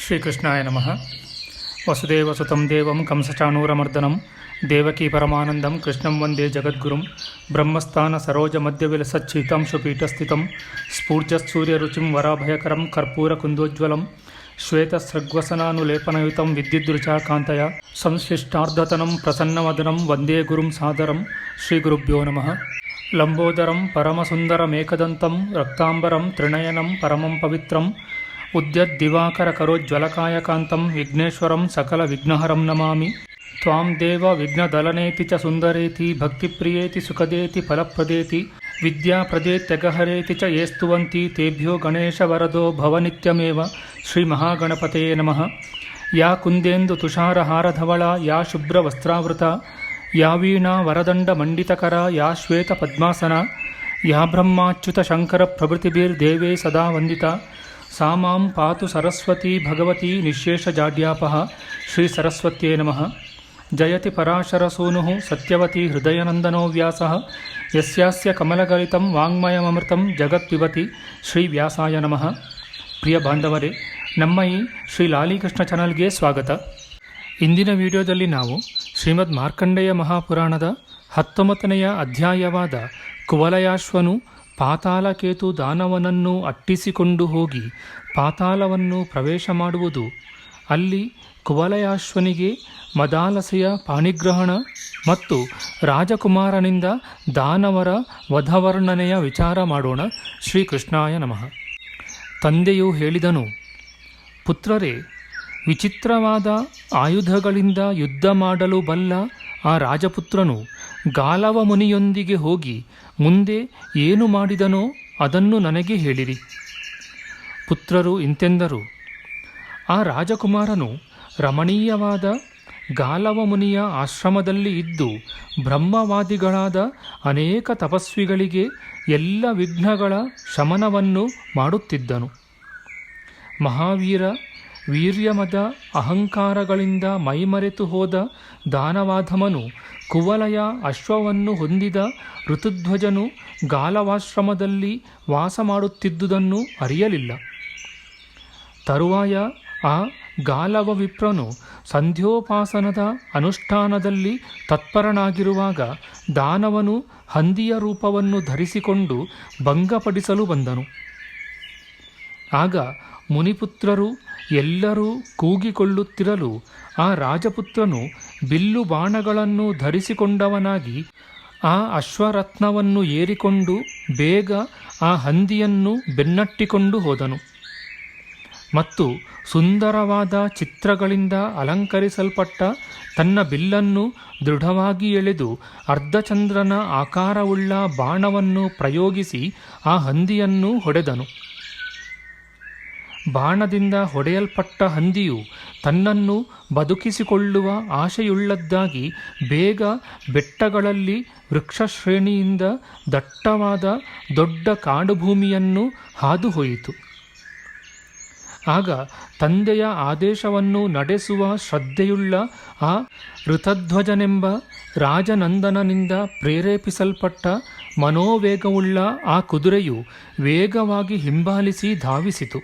ಶ್ರೀಕೃಷ್ಣಾಯ ನಮಃ. ವಸುದೇವಸುತಂ ದೇವಂ ಕಂಸಚಾಣೂರಮರ್ದನಂ ದೇವಕೀ ಪರಮಾನಂದಂ ಕೃಷ್ಣಂ ವಂದೇ ಜಗದ್ಗುರುಂ. ಬ್ರಹ್ಮಸ್ಥಾನ ಸರೋಜ ಮಧ್ಯವಿಲಸಚ್ಛೀತಾಂಶುಪೀಠಸ್ಥಿತಂ ಸ್ಫೂರ್ಜತ್ಸೂರ್ಯರುಚಿಂ ವರಾಭಯಕರಂ ಕರ್ಪೂರ ಕುಂದೋಜ್ವಲಂ ಶ್ವೇತಸೃಗ್ವಸನಾನುಲೇಪನಯುತಂ ವಿದ್ಯುದ್ರುಚಾಕಾಂತಯ ಸಂಶ್ಲಿಷ್ಟಾರ್ಧತನಂ ಪ್ರಸನ್ನವದನಂ ವಂದೇ ಗುರುಂ ಸಾದರಂ. ಶ್ರೀಗುರುಭ್ಯೋ ನಮಃ. ಲಂಬೋದರಂ ಪರಮಸುಂದರಮೇಕದಂತಂ ರಕ್ತಾಂಬರಂ ತ್ರಿನಯನಂ ಪರಮಂ ಪವಿತ್ರಂ ಉದ್ಯದ್ದಿವಾಕರ ಕರೋಜ್ವಲಕಾಯಕಾಂತಂ ವಿಘ್ನೇಶ್ವರಂ ಸಕಲ ವಿಘ್ನಹರಂ ನಮಾಮಿ. ತ್ವಾಂ ದೇವ ವಿಘ್ನದಲನೇತಿ ಚ ಸುಂದರೇತಿ ಭಕ್ತಿಪ್ರಿಯೇತಿ ಸುಖದೇತಿ ಫಲಪ್ರದೇತಿ ವಿದ್ಯಾಪ್ರದೇತ್ಯಗಹರೇತಿ ಚ ಯೇ ಸ್ತುವಂತಿ ತೇಭ್ಯೋ ಗಣೇಶವರದೋ ಭವನಿತ್ಯಮೇವ. ಶ್ರೀಮಹಾಗಣಪತಯೇ ನಮಃ. ಯಾ ಕುಂದೇಂದು ತುಷಾರಹಾರಧವಳ ಯಾ ಶುಭ್ರವಸ್ತ್ರಾವೃತ ಯಾ ವೀಣಾ ವರದಂಡಮಂಡಿತಕರ ಯಾ ಶ್ವೇತಪದ್ಮಾಸನ ಯಾ ಬ್ರಹ್ಮಾಚ್ಯುತ ಶಂಕರ ಪ್ರಭೃತಿಭಿರ್ದೇವೇ ಸದಾ ವಂದಿತ ಸಾ ಮಾಂ ಪಾತು ಸರಸ್ವತಿ ಭಗವತಿ ನಿಶೇಷಜಾಡ್ಯಾಪಃ. ಶ್ರೀ ಸರಸ್ವತ್ಯೇ ನಮಃ. ಜಯತಿ ಪರಾಶರಸೂನುಃ ಸತ್ಯವತಿ ಹೃದಯನಂದನೋ ವ್ಯಾಸಃ ಯಸ್ಯಾಸ್ಯ ಕಮಲಗಲಿತಂ ವಾङ्ಮಯಮೃತಂ ಜಗತ್ಪಿಬತಿ. ಶ್ರೀ ವ್ಯಾಸಾಯ ನಮಃ. ಪ್ರಿಯ ಬಾಂಧವರೇ, ನಮ್ಮ ಈ ಶ್ರೀ ಲಾಲಿಕೃಷ್ಣ ಚಾನಲ್ಗೆ ಸ್ವಾಗತ. ಇಂದಿನ ವಿಡಿಯೋದಲ್ಲಿ ನಾವು ಶ್ರೀಮದ್ ಮಾರ್ಕಂಡೇಯ ಮಹಾಪುರಾಣದ 19ನೆಯ ಅಧ್ಯಾಯವಾದ ಕುವಲಯಾಶ್ವನು ಪಾತಾಳಕೇತು ದಾನವನನ್ನು ಅಟ್ಟಿಸಿಕೊಂಡು ಹೋಗಿ ಪಾತಾಳವನ್ನು ಪ್ರವೇಶ ಮಾಡುವುದು, ಅಲ್ಲಿ ಕುವಲಯಾಶ್ವನಿಗೆ ಮದಾಲಸೆಯ ಪಾಣಿಗ್ರಹಣ ಮತ್ತು ರಾಜಕುಮಾರನಿಂದ ದಾನವರ ವಧವರ್ಣನೆಯ ವಿಚಾರ ಮಾಡೋಣ. ಶ್ರೀಕೃಷ್ಣಾಯ ನಮಃ. ತಂದೆಯು ಹೇಳಿದನು, ಪುತ್ರರೇ, ವಿಚಿತ್ರವಾದ ಆಯುಧಗಳಿಂದ ಯುದ್ಧ ಮಾಡಲು ಬಲ್ಲ ಆ ರಾಜಪುತ್ರನು ಗಾಲವ ಮುನಿಯೊಂದಿಗೆ ಹೋಗಿ ಮುಂದೆ ಏನು ಮಾಡಿದನೋ ಅದನ್ನು ನನಗೆ ಹೇಳಿರಿ. ಪುತ್ರರು ಇಂತೆಂದರು. ಆ ರಾಜಕುಮಾರನು ರಮಣೀಯವಾದ ಗಾಲವ ಮುನಿಯ ಆಶ್ರಮದಲ್ಲಿ ಇದ್ದು ಬ್ರಹ್ಮವಾದಿಗಳಾದ ಅನೇಕ ತಪಸ್ವಿಗಳಿಗೆ ಎಲ್ಲ ವಿಘ್ನಗಳ ಶಮನವನ್ನು ಮಾಡುತ್ತಿದ್ದನು. ಮಹಾವೀರ ವೀರ್ಯಮದ ಅಹಂಕಾರಗಳಿಂದ ಮೈಮರೆತು ಹೋದ ದಾನವಾಧಮನು ಕುವಲಯ ಅಶ್ವವನ್ನು ಹೊಂದಿದ ಋತುಧ್ವಜನು ಗಾಲವಾಶ್ರಮದಲ್ಲಿ ವಾಸ ಮಾಡುತ್ತಿದ್ದುದನ್ನು ಅರಿಯಲಿಲ್ಲ. ತರುವಾಯ ಆ ಗಾಲವ ವಿಪ್ರನು ಸಂಧ್ಯೋಪಾಸನದ ಅನುಷ್ಠಾನದಲ್ಲಿ ತತ್ಪರನಾಗಿರುವಾಗ ದಾನವನು ಹಂದಿಯ ರೂಪವನ್ನು ಧರಿಸಿಕೊಂಡು ಭಂಗಪಡಿಸಲು ಬಂದನು. ಆಗ ಮುನಿಪುತ್ರರು ಎಲ್ಲರೂ ಕೂಗಿಕೊಳ್ಳುತ್ತಿರಲು ಆ ರಾಜಪುತ್ರನು ಬಿಲ್ಲು ಬಾಣಗಳನ್ನು ಧರಿಸಿಕೊಂಡವನಾಗಿ ಆ ಅಶ್ವರತ್ನವನ್ನು ಏರಿಕೊಂಡು ಬೇಗ ಆ ಹಂದಿಯನ್ನು ಬೆನ್ನಟ್ಟಿಕೊಂಡು ಹೋದನು ಮತ್ತು ಸುಂದರವಾದ ಚಿತ್ರಗಳಿಂದ ಅಲಂಕರಿಸಲ್ಪಟ್ಟ ತನ್ನ ಬಿಲ್ಲನ್ನು ದೃಢವಾಗಿ ಎಳೆದು ಅರ್ಧಚಂದ್ರನ ಆಕಾರವುಳ್ಳ ಬಾಣವನ್ನು ಪ್ರಯೋಗಿಸಿ ಆ ಹಂದಿಯನ್ನು ಹೊಡೆದನು. ಬಾಣದಿಂದ ಹೊಡೆಯಲ್ಪಟ್ಟ ಹಂದಿಯು ತನ್ನನ್ನು ಬದುಕಿಸಿಕೊಳ್ಳುವ ಆಶೆಯುಳ್ಳದ್ದಾಗಿ ಬೇಗ ಬೆಟ್ಟಗಳಲ್ಲಿ ವೃಕ್ಷಶ್ರೇಣಿಯಿಂದ ದಟ್ಟವಾದ ದೊಡ್ಡ ಕಾಡುಭೂಮಿಯನ್ನು ಹಾದು ಹೋಯಿತು. ಆಗ ತಂದೆಯ ಆದೇಶವನ್ನು ನಡೆಸುವ ಶ್ರದ್ಧೆಯುಳ್ಳ ಆ ಋತಧ್ವಜನೆಂಬ ರಾಜನಂದನನಿಂದ ಪ್ರೇರೇಪಿಸಲ್ಪಟ್ಟ ಮನೋವೇಗವುಳ್ಳ ಆ ಕುದುರೆಯು ವೇಗವಾಗಿ ಹಿಂಬಾಲಿಸಿ ಧಾವಿಸಿತು.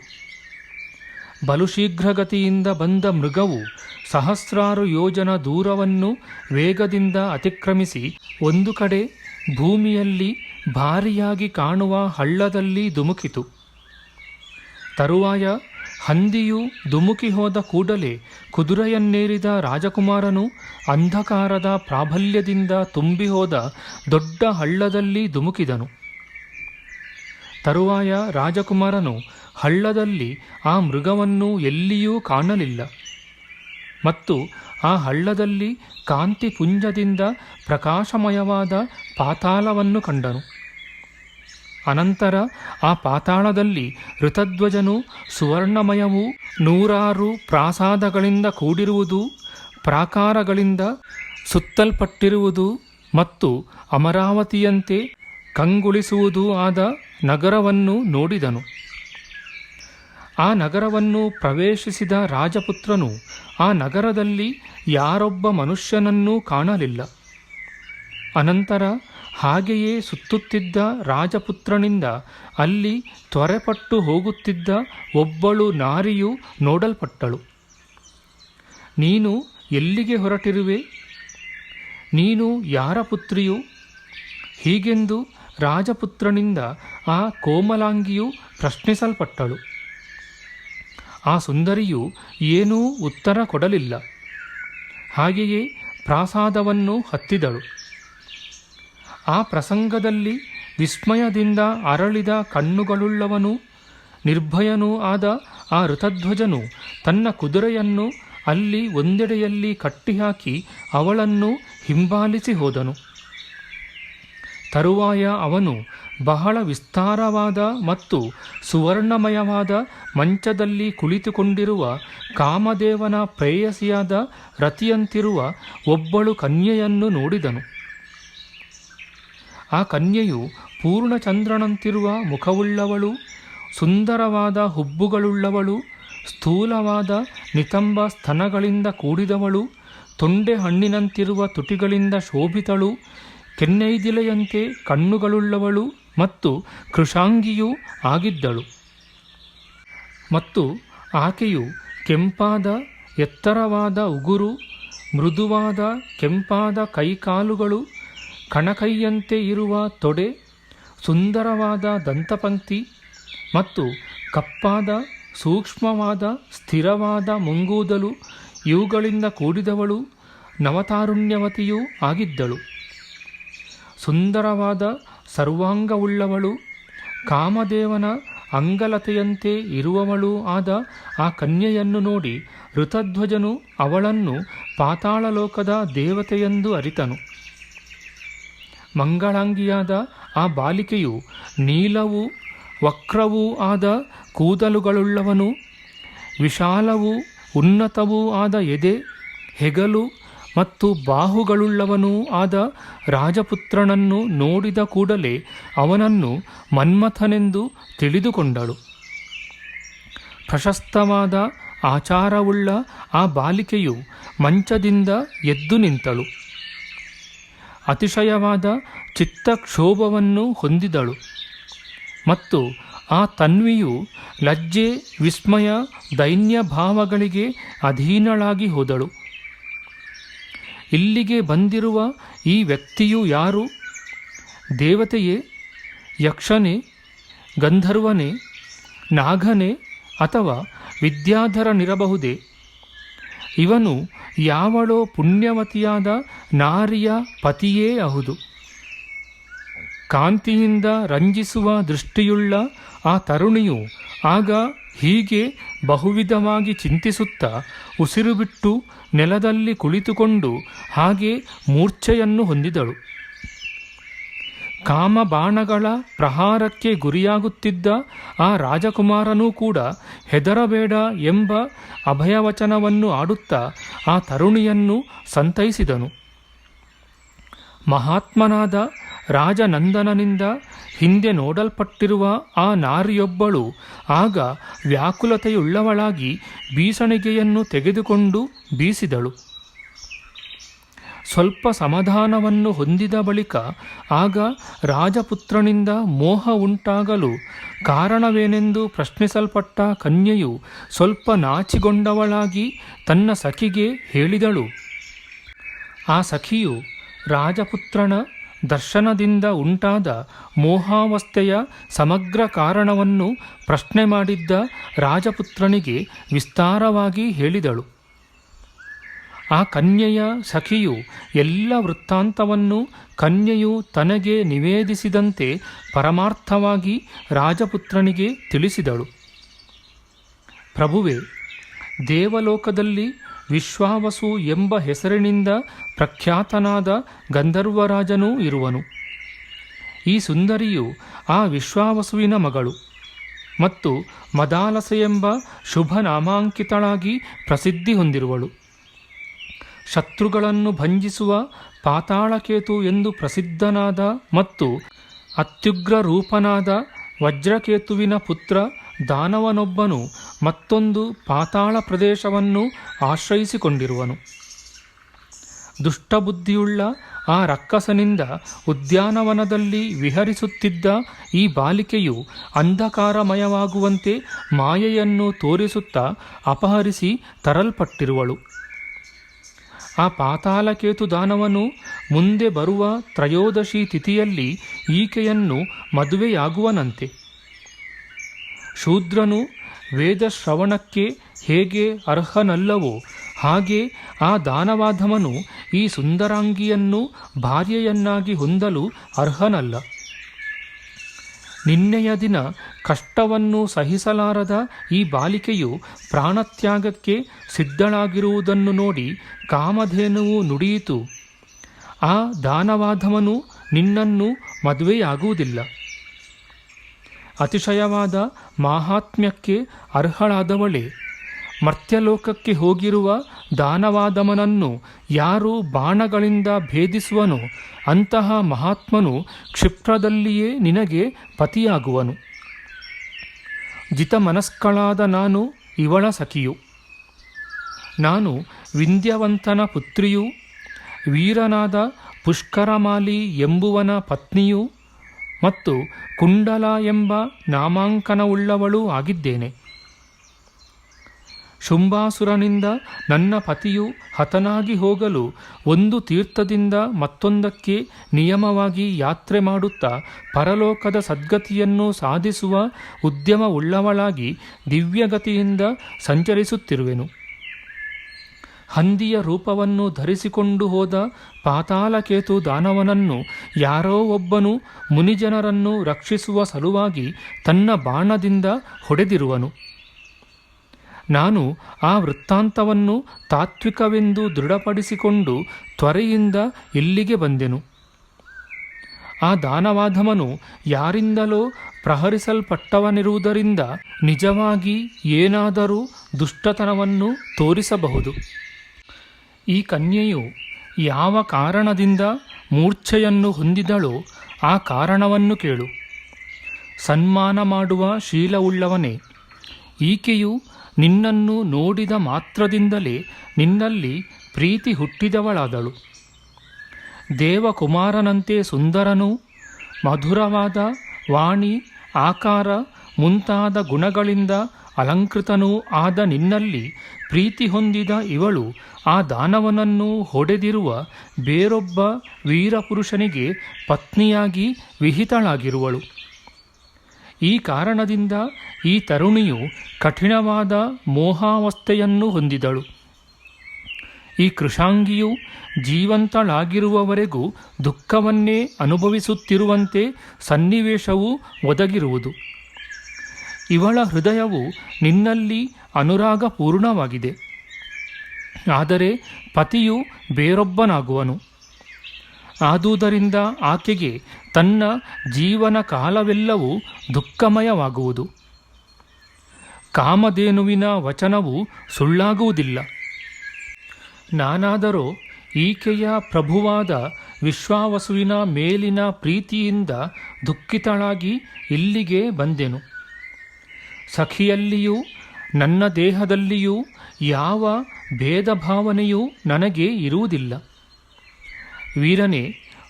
ಬಲು ಶೀಘ್ರಗತಿಯಿಂದ ಬಂದ ಮೃಗವು ಸಹಸ್ರಾರು ಯೋಜನ ದೂರವನ್ನು ವೇಗದಿಂದ ಅತಿಕ್ರಮಿಸಿ ಒಂದು ಕಡೆ ಭೂಮಿಯಲ್ಲಿ ಭಾರಿಯಾಗಿ ಕಾಣುವ ಹಳ್ಳದಲ್ಲಿ ಧುಮುಕಿತು. ತರುವಾಯ ಹಂದಿಯು ಧುಮುಕಿ ಹೋದ ಕೂಡಲೇ ಕುದುರೆಯನ್ನೇರಿದ ರಾಜಕುಮಾರನು ಅಂಧಕಾರದ ಪ್ರಾಬಲ್ಯದಿಂದ ತುಂಬಿ ಹೋದ ದೊಡ್ಡ ಹಳ್ಳದಲ್ಲಿ ಧುಮುಕಿದನು. ತರುವಾಯ ರಾಜಕುಮಾರನು ಹಳ್ಳದಲ್ಲಿ ಆ ಮೃಗವನ್ನು ಎಲ್ಲಿಯೂ ಕಾಣಲಿಲ್ಲ ಮತ್ತು ಆ ಹಳ್ಳದಲ್ಲಿ ಕಾಂತಿಪುಂಜದಿಂದ ಪ್ರಕಾಶಮಯವಾದ ಪಾತಾಳವನ್ನು ಕಂಡನು. ಅನಂತರ ಆ ಪಾತಾಳದಲ್ಲಿ ಋತಧ್ವಜನು ಸುವರ್ಣಮಯವೂ 100 ಪ್ರಾಸಾದಗಳಿಂದ ಕೂಡಿರುವುದು, ಪ್ರಾಕಾರಗಳಿಂದ ಸುತ್ತಲ್ಪಟ್ಟಿರುವುದು ಮತ್ತು ಅಮರಾವತಿಯಂತೆ ಕಂಗೊಳಿಸುವುದೂ ಆದ ನಗರವನ್ನು ನೋಡಿದನು. ಆ ನಗರವನ್ನು ಪ್ರವೇಶಿಸಿದ ರಾಜಪುತ್ರನು ಆ ನಗರದಲ್ಲಿ ಯಾರೊಬ್ಬ ಮನುಷ್ಯನನ್ನೂ ಕಾಣಲಿಲ್ಲ. ಅನಂತರ ಹಾಗೆಯೇ ಸುತ್ತುತ್ತಿದ್ದ ರಾಜಪುತ್ರನಿಂದ ಅಲ್ಲಿ ತ್ವರೆಪಟ್ಟು ಹೋಗುತ್ತಿದ್ದ ಒಬ್ಬಳು ನಾರಿಯು ನೋಡಲ್ಪಟ್ಟಳು. ನೀನು ಎಲ್ಲಿಗೆ ಹೊರಟಿರುವೆ? ನೀನು ಯಾರ ಪುತ್ರಿಯು? ಹೀಗೆಂದು ರಾಜಪುತ್ರನಿಂದ ಆ ಕೋಮಲಾಂಗಿಯು ಪ್ರಶ್ನಿಸಲ್ಪಟ್ಟಳು. ಆ ಸುಂದರಿಯು ಏನೂ ಉತ್ತರ ಕೊಡಲಿಲ್ಲ. ಹಾಗೆಯೇ ಪ್ರಾಸಾದವನ್ನು ಹತ್ತಿದಳು. ಆ ಪ್ರಸಂಗದಲ್ಲಿ ವಿಸ್ಮಯದಿಂದ ಅರಳಿದ ಕಣ್ಣುಗಳುಳ್ಳವನು ನಿರ್ಭಯನೂ ಆದ ಆ ಋತಧ್ವಜನು ತನ್ನ ಕುದುರೆಯನ್ನು ಅಲ್ಲಿ ಒಂದೆಡೆಯಲ್ಲಿ ಕಟ್ಟಿಹಾಕಿ ಅವಳನ್ನು ಹಿಂಬಾಲಿಸಿ ಹೋದನು. ತರುವಾಯ ಅವನು ಬಹಳ ವಿಸ್ತಾರವಾದ ಮತ್ತು ಸುವರ್ಣಮಯವಾದ ಮಂಚದಲ್ಲಿ ಕುಳಿತುಕೊಂಡಿರುವ ಕಾಮದೇವನ ಪ್ರೇಯಸಿಯಾದ ರತಿಯಂತಿರುವ ಒಬ್ಬಳು ಕನ್ಯೆಯನ್ನು ನೋಡಿದನು. ಆ ಕನ್ಯೆಯು ಪೂರ್ಣಚಂದ್ರನಂತಿರುವ ಮುಖವುಳ್ಳವಳು, ಸುಂದರವಾದ ಹುಬ್ಬುಗಳುಳ್ಳವಳು, ಸ್ಥೂಲವಾದ ನಿತಂಬ ಸ್ತನಗಳಿಂದ ಕೂಡಿದವಳು, ತೊಂಡೆ ಹಣ್ಣಿನಂತಿರುವ ತುಟಿಗಳಿಂದ ಶೋಭಿತಳು, ಕೆನ್ನೈದಿಲೆಯಂತೆ ಕಣ್ಣುಗಳುಳ್ಳವಳು ಮತ್ತು ಕೃಶಾಂಗಿಯೂ ಆಗಿದ್ದಳು. ಮತ್ತು ಆಕೆಯು ಕೆಂಪಾದ ಎತ್ತರವಾದ ಉಗುರು, ಮೃದುವಾದ ಕೆಂಪಾದ ಕೈಕಾಲುಗಳು, ಕಣಕೈಯಂತೆ ಇರುವ ತೊಡೆ, ಸುಂದರವಾದ ದಂತಪಂಕ್ತಿ ಮತ್ತು ಕಪ್ಪಾದ ಸೂಕ್ಷ್ಮವಾದ ಸ್ಥಿರವಾದ ಮುಂಗೂದಲು ಇವುಗಳಿಂದ ಕೂಡಿದವಳು, ನವತಾರುಣ್ಯವತಿಯೂ ಆಗಿದ್ದಳು. ಸುಂದರವಾದ ಸರ್ವಾಂಗವುಳ್ಳವಳು, ಕಾಮದೇವನ ಅಂಗಲತೆಯಂತೆ ಇರುವವಳೂ ಆದ ಆ ಕನ್ಯೆಯನ್ನು ನೋಡಿ ಋತಧ್ವಜನು ಅವಳನ್ನು ಪಾತಾಳಲೋಕದ ದೇವತೆಯೆಂದು ಅರಿತನು. ಮಂಗಳಾಂಗಿಯಾದ ಆ ಬಾಲಿಕೆಯು ನೀಲವೂ ವಕ್ರವೂ ಆದ ಕೂದಲುಗಳುಳ್ಳವನು, ವಿಶಾಲವೂ ಉನ್ನತವೂ ಆದ ಎದೆ, ಹೆಗಲು ಮತ್ತು ಬಾಹುಗಳುಳ್ಳವನೂ ಆದ ರಾಜಪುತ್ರನನ್ನು ನೋಡಿದ ಕೂಡಲೇ ಅವನನ್ನು ಮನ್ಮಥನೆಂದು ತಿಳಿದುಕೊಂಡಳು. ಪ್ರಶಸ್ತವಾದ ಆಚಾರವುಳ್ಳ ಆ ಬಾಲಿಕೆಯು ಮಂಚದಿಂದ ಎದ್ದು ನಿಂತಳು. ಅತಿಶಯವಾದ ಚಿತ್ತಕ್ಷೋಭವನ್ನು ಹೊಂದಿದಳು ಮತ್ತು ಆ ತನ್ವಿಯು ಲಜ್ಜೆ, ವಿಸ್ಮಯ, ದೈನ್ಯ ಭಾವಗಳಿಗೆ ಅಧೀನಳಾಗಿ ಹೋದಳು. ಇಲ್ಲಿಗೆ ಬಂದಿರುವ ಈ ವ್ಯಕ್ತಿಯು ಯಾರು? ದೇವತೆಯೇ, ಯಕ್ಷನೇ, ಗಂಧರ್ವನೇ, ನಾಗನೇ ಅಥವಾ ವಿದ್ಯಾಧರನಿರಬಹುದೇ? ಇವನು ಯಾವಳೋ ಪುಣ್ಯವತಿಯಾದ ನಾರಿಯ ಪತಿಯೇ ಹೌದು. ಕಾಂತಿಯಿಂದ ರಂಜಿಸುವ ದೃಷ್ಟಿಯುಳ್ಳ ಆ ತರುಣಿಯು ಆಗ ಹೀಗೆ ಬಹುವಿಧವಾಗಿ ಚಿಂತಿಸುತ್ತಾ ಉಸಿರು ಬಿಟ್ಟು ನೆಲದಲ್ಲಿ ಕುಳಿತುಕೊಂಡು ಹಾಗೆ ಮೂರ್ಛೆಯನ್ನು ಹೊಂದಿದಳು. ಕಾಮಬಾಣಗಳ ಪ್ರಹಾರಕ್ಕೆ ಗುರಿಯಾಗುತ್ತಿದ್ದ ಆ ರಾಜಕುಮಾರನೂ ಕೂಡ ಹೆದರಬೇಡ ಎಂಬ ಅಭಯವಚನವನ್ನು ಆಡುತ್ತಾ ಆ ತರುಣಿಯನ್ನು ಸಂತೈಸಿದನು. ಮಹಾತ್ಮನಾದ ರಾಜನಂದನನಿಂದ ಹಿಂದೆ ನೋಡಲ್ಪಟ್ಟಿರುವ ಆ ನಾರಿಯೊಬ್ಬಳು ಆಗ ವ್ಯಾಕುಲತೆಯುಳ್ಳವಳಾಗಿ ಬೀಸಣಿಗೆಯನ್ನು ತೆಗೆದುಕೊಂಡು ಬೀಸಿದಳು. ಸ್ವಲ್ಪ ಸಮಾಧಾನವನ್ನು ಹೊಂದಿದ ಬಳಿಕ ಆಗ ರಾಜಪುತ್ರನಿಂದ ಮೋಹ ಉಂಟಾಗಲು ಕಾರಣವೇನೆಂದು ಪ್ರಶ್ನಿಸಲ್ಪಟ್ಟ ಕನ್ಯೆಯು ಸ್ವಲ್ಪ ನಾಚಿಗೊಂಡವಳಾಗಿ ತನ್ನ ಸಖಿಗೆ ಹೇಳಿದಳು. ಆ ಸಖಿಯು ರಾಜಪುತ್ರನ ದರ್ಶನದಿಂದ ಉಂಟಾದ ಮೋಹಾವಸ್ಥೆಯ ಸಮಗ್ರ ಕಾರಣವನ್ನು ಪ್ರಶ್ನೆ ಮಾಡಿದ್ದ ರಾಜಪುತ್ರನಿಗೆ ವಿಸ್ತಾರವಾಗಿ ಹೇಳಿದಳು. ಆ ಕನ್ಯೆಯ ಸಖಿಯು ಎಲ್ಲ ವೃತ್ತಾಂತವನ್ನು ಕನ್ಯೆಯು ತನಗೆ ನಿವೇದಿಸಿದಂತೆ ಪರಮಾರ್ಥವಾಗಿ ರಾಜಪುತ್ರನಿಗೆ ತಿಳಿಸಿದಳು. ಪ್ರಭುವೇ, ದೇವಲೋಕದಲ್ಲಿ ವಿಶ್ವಾವಸು ಎಂಬ ಹೆಸರಿನಿಂದ ಪ್ರಖ್ಯಾತನಾದ ಗಂಧರ್ವರಾಜನೂ ಇರುವನು. ಈ ಸುಂದರಿಯು ಆ ವಿಶ್ವಾವಸುವಿನ ಮಗಳು ಮತ್ತು ಮದಾಲಸೆ ಎಂಬ ಶುಭ ನಾಮಾಂಕಿತಳಾಗಿ ಪ್ರಸಿದ್ಧಿ ಹೊಂದಿರುವಳು. ಶತ್ರುಗಳನ್ನು ಭಂಜಿಸುವ ಪಾತಾಳಕೇತು ಎಂದು ಪ್ರಸಿದ್ಧನಾದ ಮತ್ತು ಅತ್ಯುಗ್ರ ರೂಪನಾದ ವಜ್ರಕೇತುವಿನ ಪುತ್ರ ದಾನವನೊಬ್ಬನು ಮತ್ತೊಂದು ಪಾತಾಳ ಪ್ರದೇಶವನ್ನು ಆಶ್ರಯಿಸಿಕೊಂಡಿರುವನು. ದುಷ್ಟಬುದ್ಧಿಯುಳ್ಳ ಆ ರಕ್ಕಸನಿಂದ ಉದ್ಯಾನವನದಲ್ಲಿ ವಿಹರಿಸುತ್ತಿದ್ದ ಈ ಬಾಲಿಕೆಯು ಅಂಧಕಾರಮಯವಾಗುವಂತೆ ಮಾಯೆಯನ್ನು ತೋರಿಸುತ್ತಾ ಅಪಹರಿಸಿ ತರಲ್ಪಟ್ಟಿರುವಳು. ಆ ಪಾತಾಳಕೇತು ದಾನವನು ಮುಂದೆ ಬರುವ ತ್ರಯೋದಶಿ ತಿಥಿಯಲ್ಲಿ ಈಕೆಯನ್ನು ಮದುವೆಯಾಗುವನಂತೆ. ಶೂದ್ರನು ವೇದಶ್ರವಣಕ್ಕೆ ಹೇಗೆ ಅರ್ಹನಲ್ಲವೋ ಹಾಗೆ ಆ ದಾನವಾಧಮನು ಈ ಸುಂದರಾಂಗಿಯನ್ನು ಭಾರ್ಯೆಯನ್ನಾಗಿ ಹೊಂದಲು ಅರ್ಹನಲ್ಲ. ನಿನ್ನೆಯ ದಿನ ಕಷ್ಟವನ್ನು ಸಹಿಸಲಾರದ ಈ ಬಾಲಿಕೆಯು ಪ್ರಾಣತ್ಯಾಗಕ್ಕೆ ಸಿದ್ಧಳಾಗಿರುವುದನ್ನು ನೋಡಿ ಕಾಮಧೇನುವು ನುಡಿಯಿತು, ಆ ದಾನವಾಧಮನು ನಿನ್ನನ್ನು ಮದುವೆಯಾಗುವುದಿಲ್ಲ. ಅತಿಶಯವಾದ ಮಾಹಾತ್ಮ್ಯಕ್ಕೆ ಅರ್ಹಳಾದವಳೆ, ಮರ್ತ್ಯಲೋಕಕ್ಕೆ ಹೋಗಿರುವ ದಾನವಾಧಮನನ್ನು ಯಾರು ಬಾಣಗಳಿಂದ ಭೇದಿಸುವನೋ ಅಂತಹ ಮಹಾತ್ಮನು ಕ್ಷಿಪ್ರದಲ್ಲಿಯೇ ನಿನಗೆ ಪತಿಯಾಗುವನು. ಜಿತಮನಸ್ಕಳಾದ ನಾನು ಇವಳ ಸಖಿಯು. ನಾನು ವಿಂಧ್ಯವಂತನ ಪುತ್ರಿಯೂ ವೀರನಾದ ಪುಷ್ಕರಮಾಲಿ ಎಂಬುವನ ಪತ್ನಿಯೂ ಮತ್ತು ಕುಂಡಲ ಎಂಬ ನಾಮಾಂಕನವುಳ್ಳವಳೂ ಆಗಿದ್ದೇನೆ. ಶುಂಭಾಸುರನಿಂದ ನನ್ನ ಪತಿಯು ಹತನಾಗಿ ಹೋಗಲು ಒಂದು ತೀರ್ಥದಿಂದ ಮತ್ತೊಂದಕ್ಕೆ ನಿಯಮವಾಗಿ ಯಾತ್ರೆ ಮಾಡುತ್ತಾ ಪರಲೋಕದ ಸದ್ಗತಿಯನ್ನು ಸಾಧಿಸುವ ಉದ್ಯಮವುಳ್ಳವಳಾಗಿ ದಿವ್ಯಗತಿಯಿಂದ ಸಂಚರಿಸುತ್ತಿರುವೆನು. ಹಂದಿಯ ರೂಪವನ್ನು ಧರಿಸಿಕೊಂಡು ಹೋದ ಪಾತಾಳಕೇತು ದಾನವನನ್ನು ಯಾರೋ ಒಬ್ಬನು ಮುನಿಜನರನ್ನು ರಕ್ಷಿಸುವ ಸಲುವಾಗಿ ತನ್ನ ಬಾಣದಿಂದ ಹೊಡೆದಿರುವನು. ನಾನು ಆ ವೃತ್ತಾಂತವನ್ನು ತಾತ್ವಿಕವೆಂದು ದೃಢಪಡಿಸಿಕೊಂಡು ತ್ವರೆಯಿಂದ ಇಲ್ಲಿಗೆ ಬಂದೆನು. ಆ ದಾನವಾಧಮನು ಯಾರಿಂದಲೋ ಪ್ರಹರಿಸಲ್ಪಟ್ಟವನಿರುವುದರಿಂದ ನಿಜವಾಗಿ ಏನಾದರೂ ದುಷ್ಟತನವನ್ನು ತೋರಿಸಬಹುದು. ಈ ಕನ್ಯೆಯು ಯಾವ ಕಾರಣದಿಂದ ಮೂರ್ಛೆಯನ್ನು ಹೊಂದಿದಳೋ ಆ ಕಾರಣವನ್ನು ಕೇಳು. ಸನ್ಮಾನ ಮಾಡುವ ಶೀಲವುಳ್ಳವನೇ, ಈಕೆಯು ನಿನ್ನನ್ನು ನೋಡಿದ ಮಾತ್ರದಿಂದಲೇ ನಿನ್ನಲ್ಲಿ ಪ್ರೀತಿ ಹುಟ್ಟಿದವಳಾದಳು. ದೇವಕುಮಾರನಂತೆ ಸುಂದರನೂ ಮಧುರವಾದ ವಾಣಿ, ಆಕಾರ ಮುಂತಾದ ಗುಣಗಳಿಂದ ಅಲಂಕೃತನೂ ಆದ ನಿನ್ನಲ್ಲಿ ಪ್ರೀತಿ ಹೊಂದಿದ ಇವಳು ಆ ದಾನವನನ್ನು ಹೊಡೆದಿರುವ ಬೇರೊಬ್ಬ ವೀರಪುರುಷನಿಗೆ ಪತ್ನಿಯಾಗಿ ವಿಹಿತಳಾಗಿರುವಳು. ಈ ಕಾರಣದಿಂದ ಈ ತರುಣಿಯು ಕಠಿಣವಾದ ಮೋಹಾವಸ್ಥೆಯನ್ನು ಹೊಂದಿದಳು. ಈ ಕೃಶಾಂಗಿಯು ಜೀವಂತಳಾಗಿರುವವರೆಗೂ ದುಃಖವನ್ನೇ ಅನುಭವಿಸುತ್ತಿರುವಂತೆ ಸನ್ನಿವೇಶವು ಒದಗಿರುವುದು. ಇವಳ ಹೃದಯವು ನಿನ್ನಲ್ಲಿ ಅನುರಾಗಪೂರ್ಣವಾಗಿದೆ. ಆದರೆ ಪತಿಯು ಬೇರೊಬ್ಬನಾಗುವನು. ಆದುದರಿಂದ ಆಕೆಗೆ ತನ್ನ ಜೀವನ ಕಾಲವೆಲ್ಲವೂ ದುಃಖಮಯವಾಗುವುದು. ಕಾಮಧೇನುವಿನ ವಚನವು ಸುಳ್ಳಾಗುವುದಿಲ್ಲ. ನಾನಾದರೋ ಈಕೆಯ ಪ್ರಭುವಾದ ವಿಶ್ವಾವಸುವಿನ ಮೇಲಿನ ಪ್ರೀತಿಯಿಂದ ದುಃಖಿತಳಾಗಿ ಇಲ್ಲಿಗೆ ಬಂದೆನು. ಸಖಿಯಲ್ಲಿಯೂ ನನ್ನ ದೇಹದಲ್ಲಿಯೂ ಯಾವ ಭೇದ ಭಾವನೆಯೂ ನನಗೆ ಇರುವುದಿಲ್ಲ. ವೀರನೇ,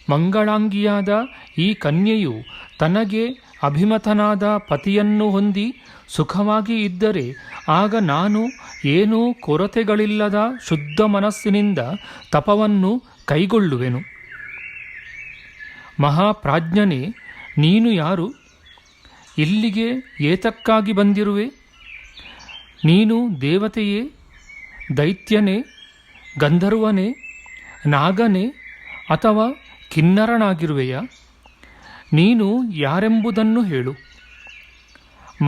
ಮಂಗಳಾಂಗಿಯಾದ ಈ ಕನ್ಯೆಯು ತನಗೆ ಅಭಿಮತನಾದ ಪತಿಯನ್ನು ಹೊಂದಿ ಸುಖವಾಗಿ ಇದ್ದರೆ ಆಗ ನಾನು ಏನೂ ಕೊರತೆಗಳಿಲ್ಲದ ಶುದ್ಧ ಮನಸ್ಸಿನಿಂದ ತಪವನ್ನು ಕೈಗೊಳ್ಳುವೆನು. ಮಹಾಪ್ರಾಜ್ಞನೇ, ನೀನು ಯಾರು? ಇಲ್ಲಿಗೆ ಏತಕ್ಕಾಗಿ ಬಂದಿರುವೆ? ನೀನು ದೇವತೆಯೇ, ದೈತ್ಯನೇ, ಗಂಧರ್ವನೇ, ನಾಗನೇ ಅಥವಾ ಕಿನ್ನರನಾಗಿರುವೆಯ? ನೀನು ಯಾರೆಂಬುದನ್ನು ಹೇಳು.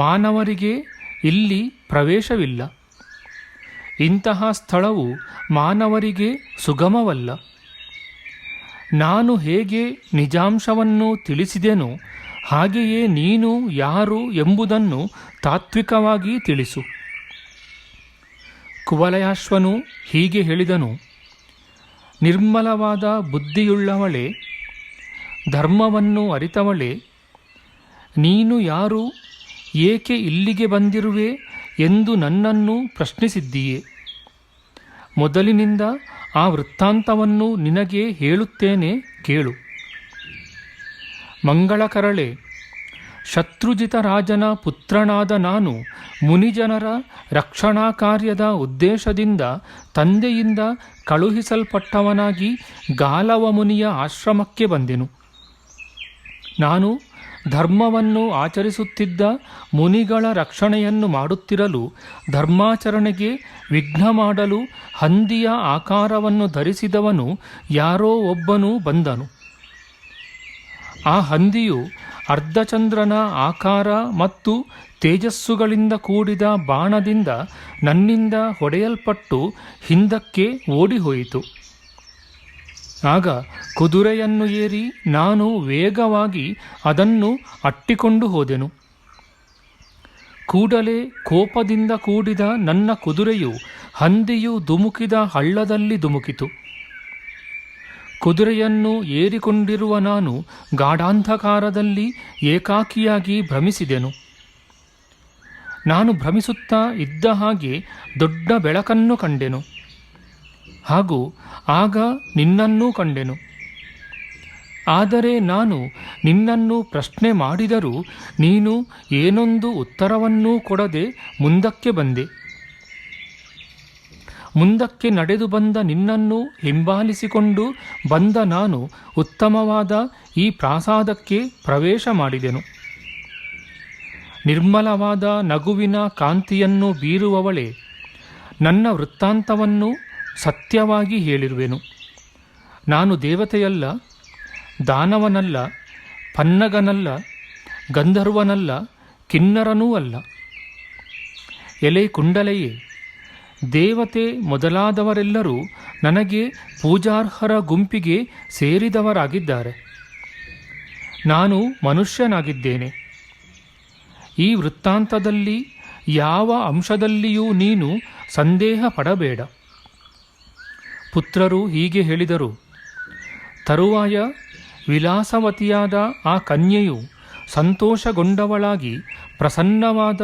ಮಾನವರಿಗೆ ಇಲ್ಲಿ ಪ್ರವೇಶವಿಲ್ಲ. ಇಂತಹ ಸ್ಥಳವು ಮಾನವರಿಗೆ ಸುಗಮವಲ್ಲ. ನಾನು ಹೇಗೆ ನಿಜಾಂಶವನ್ನು ತಿಳಿಸಿದೆನೋ ಹಾಗೆಯೇ ನೀನು ಯಾರು ಎಂಬುದನ್ನು ತಾತ್ವಿಕವಾಗಿ ತಿಳಿಸು. ಕುವಲಯಾಶ್ವನು ಹೀಗೆ ಹೇಳಿದನು: ನಿರ್ಮಲವಾದ ಬುದ್ಧಿಯುಳ್ಳವಳೇ, ಧರ್ಮವನ್ನು ಅರಿತವಳೇ, ನೀನು ಯಾರು, ಏಕೆ ಇಲ್ಲಿಗೆ ಬಂದಿರುವೆ ಎಂದು ನನ್ನನ್ನು ಪ್ರಶ್ನಿಸಿದ್ದೀಯೆ. ಮೊದಲಿನಿಂದ ಆ ವೃತ್ತಾಂತವನ್ನು ನಿನಗೆ ಹೇಳುತ್ತೇನೆ ಕೇಳು. ಮಂಗಳಕರಳೆ, ಶತ್ರುಜಿತ ರಾಜನ ಪುತ್ರನಾದ ನಾನು ಮುನಿಜನರ ರಕ್ಷಣಾ ಕಾರ್ಯದ ಉದ್ದೇಶದಿಂದ ತಂದೆಯಿಂದ ಕಳುಹಿಸಲ್ಪಟ್ಟವನಾಗಿ ಗಾಲವ ಮುನಿಯ ಆಶ್ರಮಕ್ಕೆ ಬಂದೆನು. ನಾನು ಧರ್ಮವನ್ನು ಆಚರಿಸುತ್ತಿದ್ದ ಮುನಿಗಳ ರಕ್ಷಣೆಯನ್ನು ಮಾಡುತ್ತಿರಲು ಧರ್ಮಾಚರಣೆಗೆ ವಿಘ್ನ ಮಾಡಲು ಹಂದಿಯ ಆಕಾರವನ್ನು ಧರಿಸಿದವನು ಯಾರೋ ಒಬ್ಬನು ಬಂದನು. ಆ ಹಂದಿಯು ಅರ್ಧಚಂದ್ರನ ಆಕಾರ ಮತ್ತು ತೇಜಸ್ಸುಗಳಿಂದ ಕೂಡಿದ ಬಾಣದಿಂದ ನನ್ನಿಂದ ಹೊಡೆಯಲ್ಪಟ್ಟು ಹಿಂದಕ್ಕೆ ಓಡಿಹೋಯಿತು. ಆಗ ಕುದುರೆಯನ್ನು ಏರಿ ನಾನು ವೇಗವಾಗಿ ಅದನ್ನು ಅಟ್ಟಿಕೊಂಡು ಹೋದೆನು. ಕೂಡಲೇ ಕೋಪದಿಂದ ಕೂಡಿದ ನನ್ನ ಕುದುರೆಯು ಹಂದಿಯು ಧುಮುಕಿದ ಹಳ್ಳದಲ್ಲಿ ಧುಮುಕಿತು. ಕುದುರೆಯನ್ನು ಏರಿಕೊಂಡಿರುವ ನಾನು ಗಾಢಾಂಧಕಾರದಲ್ಲಿ ಏಕಾಕಿಯಾಗಿ ಭ್ರಮಿಸಿದೆನು. ನಾನು ಭ್ರಮಿಸುತ್ತಾ ಇದ್ದ ಹಾಗೆ ದೊಡ್ಡ ಬೆಳಕನ್ನು ಕಂಡೆನು. ಹಾಗೂ ಆಗ ನಿನ್ನನ್ನೂ ಕಂಡೆನು. ಆದರೆ ನಾನು ನಿನ್ನನ್ನು ಪ್ರಶ್ನೆ ಮಾಡಿದರೂ ನೀನು ಏನೊಂದು ಉತ್ತರವನ್ನೂ ಕೊಡದೆ ಮುಂದಕ್ಕೆ ಬಂದೆ. ಮುಂದಕ್ಕೆ ನಡೆದು ಬಂದ ನಿನ್ನನ್ನು ಹಿಂಬಾಲಿಸಿಕೊಂಡು ಬಂದ ನಾನು ಉತ್ತಮವಾದ ಈ ಪ್ರಾಸಾದಕ್ಕೆ ಪ್ರವೇಶ ಮಾಡಿದೆನು. ನಿರ್ಮಲವಾದ ನಗುವಿನ ಕಾಂತಿಯನ್ನು ಬೀರುವವಳೆ, ನನ್ನ ವೃತ್ತಾಂತವನ್ನು ಸತ್ಯವಾಗಿ ಹೇಳಿರುವೆನು. ನಾನು ದೇವತೆಯಲ್ಲ, ದಾನವನಲ್ಲ, ಪನ್ನಗನಲ್ಲ, ಗಂಧರ್ವನಲ್ಲ, ಕಿನ್ನರನೂ ಅಲ್ಲ. ಎಲೆ ಕುಂಡಲೆಯೇ, ದೇವತೆ ಮೊದಲಾದವರೆಲ್ಲರೂ ನನಗೆ ಪೂಜಾರ್ಹರ ಗುಂಪಿಗೆ ಸೇರಿದವರಾಗಿದ್ದಾರೆ. ನಾನು ಮನುಷ್ಯನಾಗಿದ್ದೇನೆ. ಈ ವೃತ್ತಾಂತದಲ್ಲಿ ಯಾವ ಅಂಶದಲ್ಲಿಯೂ ನೀನು ಸಂದೇಹ ಪಡಬೇಡ. ಪುತ್ರರು ಹೀಗೆ ಹೇಳಿದರು. ತರುವಾಯ ವಿಲಾಸವತಿಯಾದ ಆ ಕನ್ಯೆಯು ಸಂತೋಷಗೊಂಡವಳಾಗಿ ಪ್ರಸನ್ನವಾದ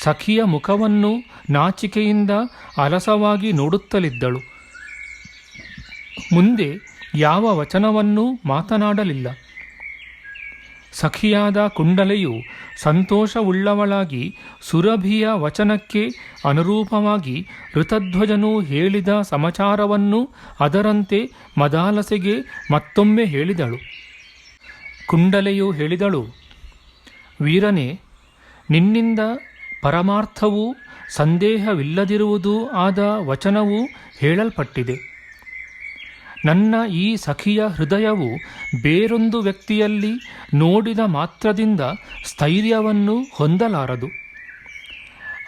ಸಖಿಯ ಮುಖವನ್ನು ನಾಚಿಕೆಯಿಂದ ಅಲಸವಾಗಿ ನೋಡುತ್ತಲಿದ್ದಳು. ಮುಂದೆ ಯಾವ ವಚನವನ್ನೂ ಮಾತನಾಡಲಿಲ್ಲ. ಸಖಿಯಾದ ಕುಂಡಲೆಯು ಸಂತೋಷವುಳ್ಳವಳಾಗಿ ಸುರಭಿಯ ವಚನಕ್ಕೆ ಅನುರೂಪವಾಗಿ ಋತಧ್ವಜನು ಹೇಳಿದ ಸಮಾಚಾರವನ್ನು ಅದರಂತೆ ಮದಾಲಸೆಗೆ ಮತ್ತೊಮ್ಮೆ ಹೇಳಿದಳು. ಕುಂಡಲೆಯು ಹೇಳಿದಳು, ವೀರನೇ, ನಿನ್ನಿಂದ ಪರಮಾರ್ಥವೂ ಸಂದೇಹವಿಲ್ಲದಿರುವುದೂ ಆದ ವಚನವೂ ಹೇಳಲ್ಪಟ್ಟಿದೆ. ನನ್ನ ಈ ಸಖಿಯ ಹೃದಯವು ಬೇರೊಂದು ವ್ಯಕ್ತಿಯಲ್ಲಿ ನೋಡಿದ ಮಾತ್ರದಿಂದ ಸ್ಥೈರ್ಯವನ್ನು ಹೊಂದಲಾರದು.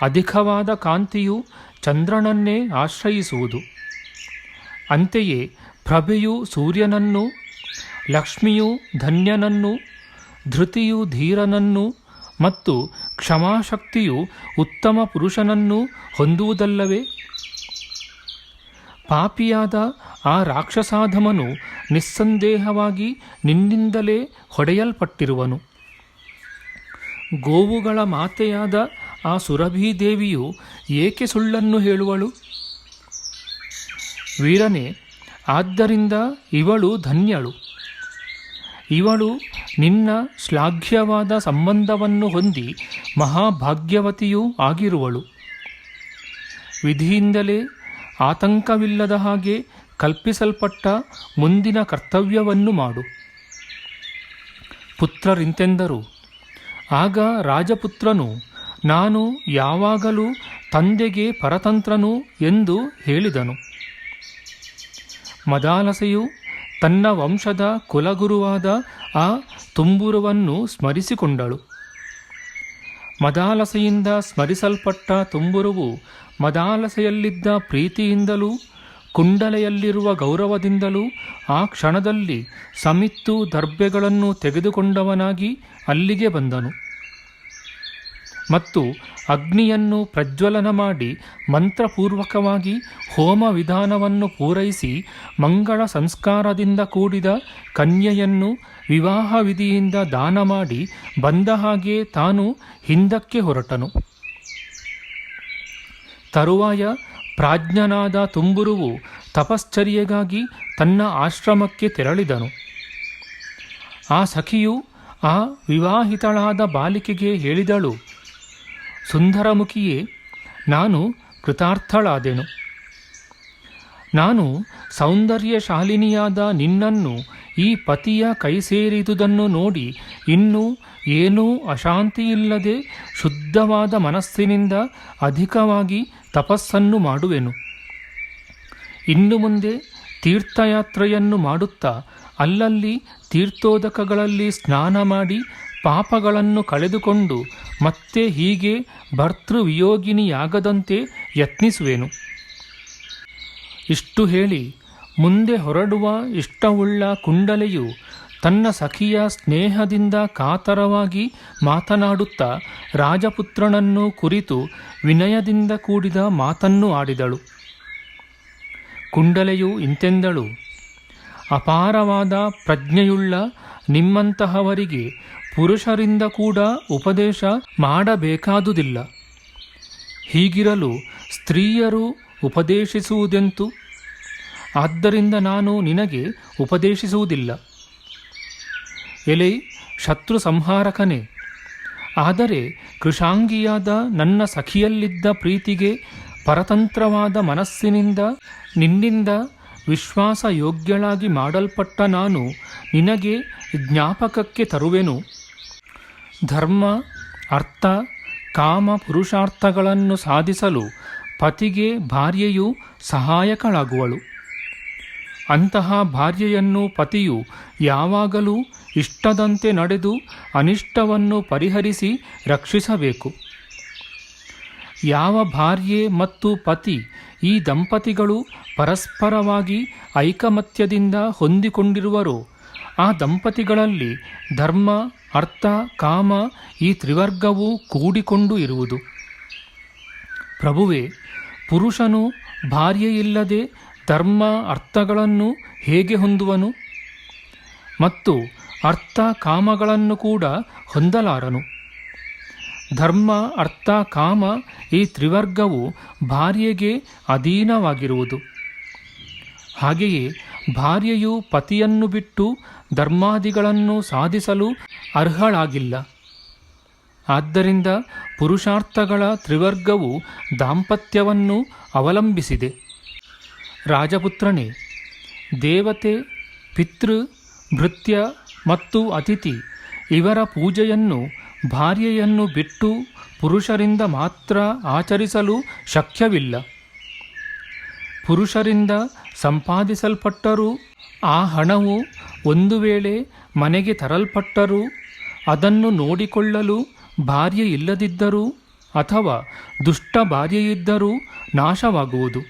ಅಧಿಕವಾದ ಕಾಂತಿಯು ಚಂದ್ರನನ್ನೇ ಆಶ್ರಯಿಸುವುದು. ಅಂತೆಯೇ ಪ್ರಭೆಯು ಸೂರ್ಯನನ್ನು, ಲಕ್ಷ್ಮಿಯು ಧನ್ಯನನ್ನು, ಧೃತಿಯು ಧೀರನನ್ನು ಮತ್ತು ಕ್ಷಮಾಶಕ್ತಿಯು ಉತ್ತಮ ಪುರುಷನನ್ನು ಹೊಂದುವುದಲ್ಲವೇ? ಪಾಪಿಯಾದ ಆ ರಾಕ್ಷಸಾಧಮನು ನಿಸ್ಸಂದೇಹವಾಗಿ ನಿನ್ನಿಂದಲೇ ಹೊಡೆಯಲ್ಪಟ್ಟಿರುವನು. ಗೋವುಗಳ ಮಾತೆಯಾದ ಆ ಸುರಭೀದೇವಿಯು ಏಕೆ ಸುಳ್ಳನ್ನು ಹೇಳುವಳು? ವೀರನೇ, ಆದ್ದರಿಂದ ಇವಳು ಧನ್ಯಳು. ಇವಳು ನಿನ್ನ ಶ್ಲಾಘ್ಯವಾದ ಸಂಬಂಧವನ್ನು ಹೊಂದಿ ಮಹಾಭಾಗ್ಯವತಿಯೂ ಆಗಿರುವಳು. ವಿಧಿಯಿಂದಲೇ ಆತಂಕವಿಲ್ಲದ ಹಾಗೆ ಕಲ್ಪಿಸಲ್ಪಟ್ಟ ಮುಂದಿನ ಕರ್ತವ್ಯವನ್ನು ಮಾಡು. ಪುತ್ರರಿಂತೆಂದರು. ಆಗ ರಾಜಪುತ್ರನು, ನಾನು ಯಾವಾಗಲೂ ತಂದೆಗೆ ಪರತಂತ್ರನು ಎಂದು ಹೇಳಿದನು. ಮದಾಲಸೆಯು ತನ್ನ ವಂಶದ ಕುಲಗುರುವಾದ ಆ ತುಂಬುರುವನ್ನು ಸ್ಮರಿಸಿಕೊಂಡಳು. ಮದಾಲಸೆಯಿಂದ ಸ್ಮರಿಸಲ್ಪಟ್ಟ ತುಂಬುರುವು ಮದಾಲಸೆಯಲ್ಲಿದ್ದ ಪ್ರೀತಿಯಿಂದಲೂ ಕುಂಡಲೆಯಲ್ಲಿರುವ ಗೌರವದಿಂದಲೂ ಆ ಕ್ಷಣದಲ್ಲಿ ಸಮಿತ್ತು ದರ್ಬೆಗಳನ್ನು ತೆಗೆದುಕೊಂಡವನಾಗಿ ಅಲ್ಲಿಗೆ ಬಂದನು. ಮತ್ತು ಅಗ್ನಿಯನ್ನು ಪ್ರಜ್ವಲನ ಮಾಡಿ ಮಂತ್ರಪೂರ್ವಕವಾಗಿ ಹೋಮ ವಿಧಾನವನ್ನು ಪೂರೈಸಿ ಮಂಗಳ ಸಂಸ್ಕಾರದಿಂದ ಕೂಡಿದ ಕನ್ಯೆಯನ್ನು ವಿವಾಹ ವಿಧಿಯಿಂದ ದಾನ ಮಾಡಿ ಬಂದ ಹಾಗೆ ತಾನು ಹಿಂದಕ್ಕೆ ಹೊರಟನು. ತರುವಾಯ ಪ್ರಾಜ್ಞನಾದ ತುಂಬುರುವು ತಪಶ್ಚರ್ಯೆಗಾಗಿ ತನ್ನ ಆಶ್ರಮಕ್ಕೆ ತೆರಳಿದನು. ಆ ಸಖಿಯು ಆ ವಿವಾಹಿತಳಾದ ಬಾಲಿಕೆಗೆ ಹೇಳಿದಳು, ಸುಂದರಮುಖಿಯೇ, ನಾನು ಕೃತಾರ್ಥಳಾದೆನು. ನಾನು ಸೌಂದರ್ಯಶಾಲಿನಿಯಾದ ನಿನ್ನನ್ನು ಈ ಪತಿಯ ಕೈಸೇರಿದುದನ್ನು ನೋಡಿ ಇನ್ನೂ ಏನೂ ಅಶಾಂತಿಯಿಲ್ಲದೆ ಶುದ್ಧವಾದ ಮನಸ್ಸಿನಿಂದ ಅಧಿಕವಾಗಿ ತಪಸ್ಸನ್ನು ಮಾಡುವೆನು. ಇನ್ನು ಮುಂದೆ ತೀರ್ಥಯಾತ್ರೆಯನ್ನು ಮಾಡುತ್ತಾ ಅಲ್ಲಲ್ಲಿ ತೀರ್ಥೋದಕಗಳಲ್ಲಿ ಸ್ನಾನ ಮಾಡಿ ಪಾಪಗಳನ್ನು ಕಳೆದುಕೊಂಡು ಮತ್ತೆ ಹೀಗೆ ಭರ್ತೃವಿಯೋಗಿನಿಯಾಗದಂತೆ ಯತ್ನಿಸುವೆನು. ಇಷ್ಟು ಹೇಳಿ ಮುಂದೆ ಹೊರಡುವ ಇಷ್ಟವುಳ್ಳ ಕುಂಡಲೆಯು ತನ್ನ ಸಖಿಯ ಸ್ನೇಹದಿಂದ ಕಾತರವಾಗಿ ಮಾತನಾಡುತ್ತಾ ರಾಜಪುತ್ರನನ್ನು ಕುರಿತು ವಿನಯದಿಂದ ಕೂಡಿದ ಮಾತನ್ನು ಆಡಿದಳು. ಕುಂಡಲೆಯು ಇಂತೆಂದಳು, ಅಪಾರವಾದ ಪ್ರಜ್ಞೆಯುಳ್ಳ ನಿಮ್ಮಂತಹವರಿಗೆ ಪುರುಷರಿಂದ ಕೂಡ ಉಪದೇಶ ಮಾಡಬೇಕಾದುದಿಲ್ಲ. ಹೀಗಿರಲು ಸ್ತ್ರೀಯರು ಉಪದೇಶಿಸುವುದೆಂತು? ಆದ್ದರಿಂದ ನಾನು ನಿನಗೆ ಉಪದೇಶಿಸುವುದಿಲ್ಲ. ಎಲೆ ಶತ್ರು ಸಂಹಾರಕನೇ, ಆದರೆ ಕೃಶಾಂಗಿಯಾದ ನನ್ನ ಸಖಿಯಲ್ಲಿದ್ದ ಪ್ರೀತಿಗೆ ಪರತಂತ್ರವಾದ ಮನಸ್ಸಿನಿಂದ ನಿನ್ನಿಂದ ವಿಶ್ವಾಸಯೋಗ್ಯಳಾಗಿ ಮಾಡಲ್ಪಟ್ಟ ನಾನು ನಿನಗೆ ಜ್ಞಾಪಕಕ್ಕೆ ತರುವೆನು. ಧರ್ಮ, ಅರ್ಥ, ಕಾಮ ಪುರುಷಾರ್ಥಗಳನ್ನು ಸಾಧಿಸಲು ಪತಿಗೆ ಭಾರ್ಯೆಯು ಸಹಾಯಕಳಾಗುವಳು. ಅಂತಹ ಭಾರ್ಯೆಯನ್ನು ಪತಿಯು ಯಾವಾಗಲೂ ಇಷ್ಟದಂತೆ ನಡೆದು ಅನಿಷ್ಟವನ್ನು ಪರಿಹರಿಸಿ ರಕ್ಷಿಸಬೇಕು. ಯಾವ ಭಾರ್ಯೆ ಮತ್ತು ಪತಿ ಈ ದಂಪತಿಗಳು ಪರಸ್ಪರವಾಗಿ ಐಕಮತ್ಯದಿಂದ ಹೊಂದಿಕೊಂಡಿರುವರೋ ಆ ದಂಪತಿಗಳಲ್ಲಿ ಧರ್ಮ, ಅರ್ಥ, ಕಾಮ ಈ ತ್ರಿವರ್ಗವೂ ಕೂಡಿಕೊಂಡು ಇರುವುದು. ಪ್ರಭುವೇ, ಪುರುಷನು ಭಾರ್ಯೆಯಿಲ್ಲದೆ ಧರ್ಮ ಅರ್ಥಗಳನ್ನು ಹೇಗೆ ಹೊಂದುವನು? ಮತ್ತು ಅರ್ಥ ಕಾಮಗಳನ್ನು ಕೂಡ ಹೊಂದಲಾರನು. ಧರ್ಮ, ಅರ್ಥ, ಕಾಮ ಈ ತ್ರಿವರ್ಗವು ಭಾರ್ಯೆಗೆ ಅಧೀನವಾಗಿರುವುದು. ಹಾಗೆಯೇ ಭಾರ್ಯೆಯು ಪತಿಯನ್ನು ಬಿಟ್ಟು ಧರ್ಮಾದಿಗಳನ್ನು ಸಾಧಿಸಲು ಅರ್ಹಳಾಗಿಲ್ಲ. ಆದ್ದರಿಂದ ಪುರುಷಾರ್ಥಗಳ ತ್ರಿವರ್ಗವು ದಾಂಪತ್ಯವನ್ನು ಅವಲಂಬಿಸಿದೆ. ರಾಜಪುತ್ರನೇ, ದೇವತೆ, ಪಿತೃ, ಭೃತ್ಯ ಮತ್ತು ಅತಿಥಿ ಇವರ ಪೂಜೆಯನ್ನು ಭಾರ್ಯೆಯನ್ನು ಬಿಟ್ಟು ಪುರುಷರಿಂದ ಮಾತ್ರ ಆಚರಿಸಲು ಶಕ್ಯವಿಲ್ಲ. ಪುರುಷರಿಂದ ಸಂಪಾದಿಸಲ್ಪಟ್ಟರೂ ಆ ಹಣವು ಒಂದು ವೇಳೆ ಮನೆಗೆ ತರಲ್ಪಟ್ಟರೂ ಅದನ್ನು ನೋಡಿಕೊಳ್ಳಲು ಭಾರ್ಯೆ ಇಲ್ಲದಿದ್ದರೂ ಅಥವಾ ದುಷ್ಟ ಭಾರ್ಯೆಯಿದ್ದರೂ ನಾಶವಾಗುವುದು.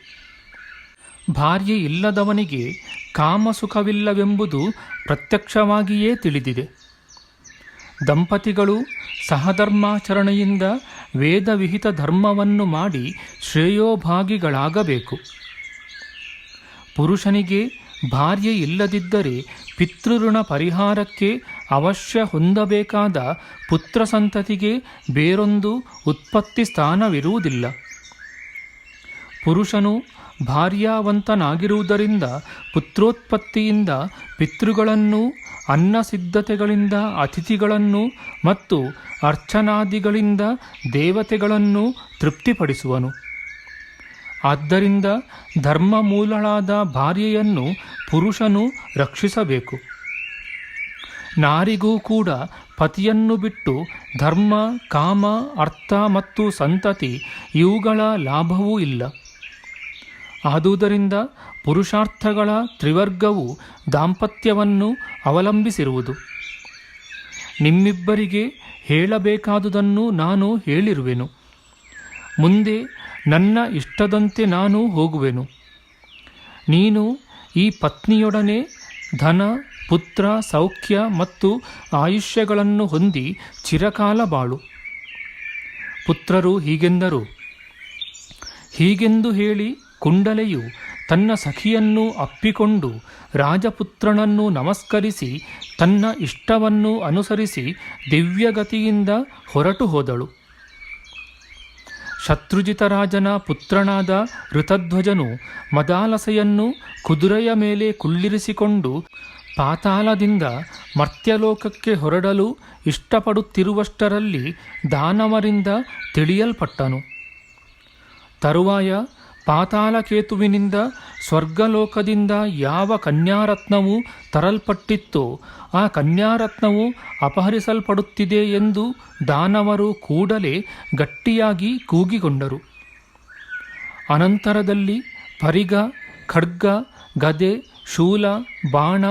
ಭಾರ್ಯೆ ಇಲ್ಲದವನಿಗೆ ಕಾಮಸುಖವಿಲ್ಲವೆಂಬುದು ಪ್ರತ್ಯಕ್ಷವಾಗಿಯೇ ತಿಳಿದಿದೆ. ದಂಪತಿಗಳು ಸಹಧರ್ಮಾಚರಣೆಯಿಂದ ವೇದವಿಹಿತ ಧರ್ಮವನ್ನು ಮಾಡಿ ಶ್ರೇಯೋಭಾಗಿಗಳಾಗಬೇಕು. ಪುರುಷನಿಗೆ ಭಾರ್ಯೆ ಇಲ್ಲದಿದ್ದರೆ ಪಿತೃಋಣ ಪರಿಹಾರಕ್ಕೆ ಅವಶ್ಯ ಹೊಂದಬೇಕಾದ ಪುತ್ರ ಸಂತತಿಗೆ ಬೇರೊಂದು ಉತ್ಪತ್ತಿ ಸ್ಥಾನವಿರುವುದಿಲ್ಲ. ಪುರುಷನು ಭಾರ್ಯಾವಂತನಾಗಿರುವುದರಿಂದ ಪುತ್ರೋತ್ಪತ್ತಿಯಿಂದ ಪಿತೃಗಳನ್ನು, ಅನ್ನ ಸಿದ್ಧತೆಗಳಿಂದ ಅತಿಥಿಗಳನ್ನು ಮತ್ತು ಅರ್ಚನಾದಿಗಳಿಂದ ದೇವತೆಗಳನ್ನು ತೃಪ್ತಿಪಡಿಸುವನು. ಆದ್ದರಿಂದ ಧರ್ಮ ಮೂಲಳಾದ ಭಾರ್ಯೆಯನ್ನು ಪುರುಷನು ರಕ್ಷಿಸಬೇಕು. ನಾರಿಗೂ ಕೂಡ ಪತಿಯನ್ನು ಬಿಟ್ಟು ಧರ್ಮ, ಕಾಮ, ಅರ್ಥ ಮತ್ತು ಸಂತತಿ ಇವುಗಳ ಲಾಭವೂ ಇಲ್ಲ. ಆದುದರಿಂದ ಪುರುಷಾರ್ಥಗಳ ತ್ರಿವರ್ಗವು ದಾಂಪತ್ಯವನ್ನು ಅವಲಂಬಿಸಿರುವುದು. ನಿಮ್ಮಿಬ್ಬರಿಗೆ ಹೇಳಬೇಕಾದುದನ್ನು ನಾನು ಹೇಳಿರುವೆನು. ಮುಂದೆ ನನ್ನ ಇಷ್ಟದಂತೆ ನಾನು ಹೋಗುವೆನು. ನೀನು ಈ ಪತ್ನಿಯೊಡನೆ ಧನ, ಪುತ್ರ, ಸೌಖ್ಯ ಮತ್ತು ಆಯುಷ್ಯಗಳನ್ನು ಹೊಂದಿ ಚಿರಕಾಲ ಬಾಳು. ಪುತ್ರರು ಹೀಗೆಂದರು. ಹೀಗೆಂದು ಹೇಳಿ ಕುಂಡಲೆಯು ತನ್ನ ಸಖಿಯನ್ನು ಅಪ್ಪಿಕೊಂಡು ರಾಜಪುತ್ರನನ್ನು ನಮಸ್ಕರಿಸಿ ತನ್ನ ಇಷ್ಟವನ್ನು ಅನುಸರಿಸಿ ದಿವ್ಯಗತಿಯಿಂದ ಹೊರಟು ಹೋದಳು. ಶತ್ರುಜಿತರಾಜನ ಪುತ್ರನಾದ ಋತಧ್ವಜನು ಮದಾಲಸೆಯನ್ನು ಕುದುರೆಯ ಮೇಲೆ ಕುಳ್ಳಿರಿಸಿಕೊಂಡು ಪಾತಾಳದಿಂದ ಮರ್ತ್ಯಲೋಕಕ್ಕೆ ಹೊರಡಲು ಇಷ್ಟಪಡುತ್ತಿರುವಷ್ಟರಲ್ಲಿ ದಾನವರಿಂದ ತಿಳಿಯಲ್ಪಟ್ಟನು. ತರುವಾಯ ಪಾತಾಳಕೇತುವಿನಿಂದ ಸ್ವರ್ಗಲೋಕದಿಂದ ಯಾವ ಕನ್ಯಾರತ್ನವು ತರಲ್ಪಟ್ಟಿತ್ತೋ ಆ ಕನ್ಯಾರತ್ನವು ಅಪಹರಿಸಲ್ಪಡುತ್ತಿದೆ ಎಂದು ದಾನವರು ಕೂಡಲೇ ಗಟ್ಟಿಯಾಗಿ ಕೂಗಿಕೊಂಡರು. ಅನಂತರದಲ್ಲಿ ಪರಿಗ, ಖಡ್ಗ, ಗದೆ, ಶೂಲ, ಬಾಣ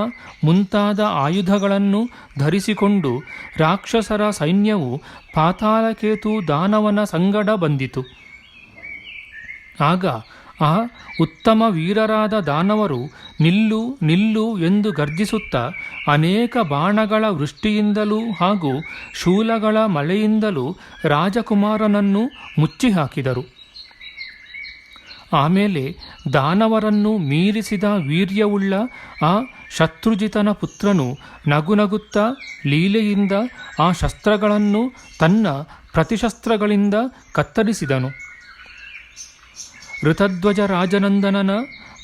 ಮುಂತಾದ ಆಯುಧಗಳನ್ನು ಧರಿಸಿಕೊಂಡು ರಾಕ್ಷಸರ ಸೈನ್ಯವು ಪಾತಾಳಕೇತು ದಾನವನ ಸಂಗಡ ಬಂದಿತು. ಆಗ ಆ ಉತ್ತಮ ವೀರರಾದ ದಾನವರು ನಿಲ್ಲು ನಿಲ್ಲು ಎಂದು ಗರ್ಜಿಸುತ್ತಾ ಅನೇಕ ಬಾಣಗಳ ವೃಷ್ಟಿಯಿಂದಲೂ ಹಾಗೂ ಶೂಲಗಳ ಮಳೆಯಿಂದಲೂ ರಾಜಕುಮಾರನನ್ನು ಮುಚ್ಚಿಹಾಕಿದರು. ಆಮೇಲೆ ದಾನವರನ್ನು ಮೀರಿಸಿದ ವೀರ್ಯವುಳ್ಳ ಆ ಶತ್ರುಜಿತನ ಪುತ್ರನು ನಗುನಗುತ್ತಾ ಲೀಲೆಯಿಂದ ಆ ಶಸ್ತ್ರಗಳನ್ನು ತನ್ನ ಪ್ರತಿಶಸ್ತ್ರಗಳಿಂದ ಕತ್ತರಿಸಿದನು. ಋತಧ್ವಜ ರಾಜನಂದನನ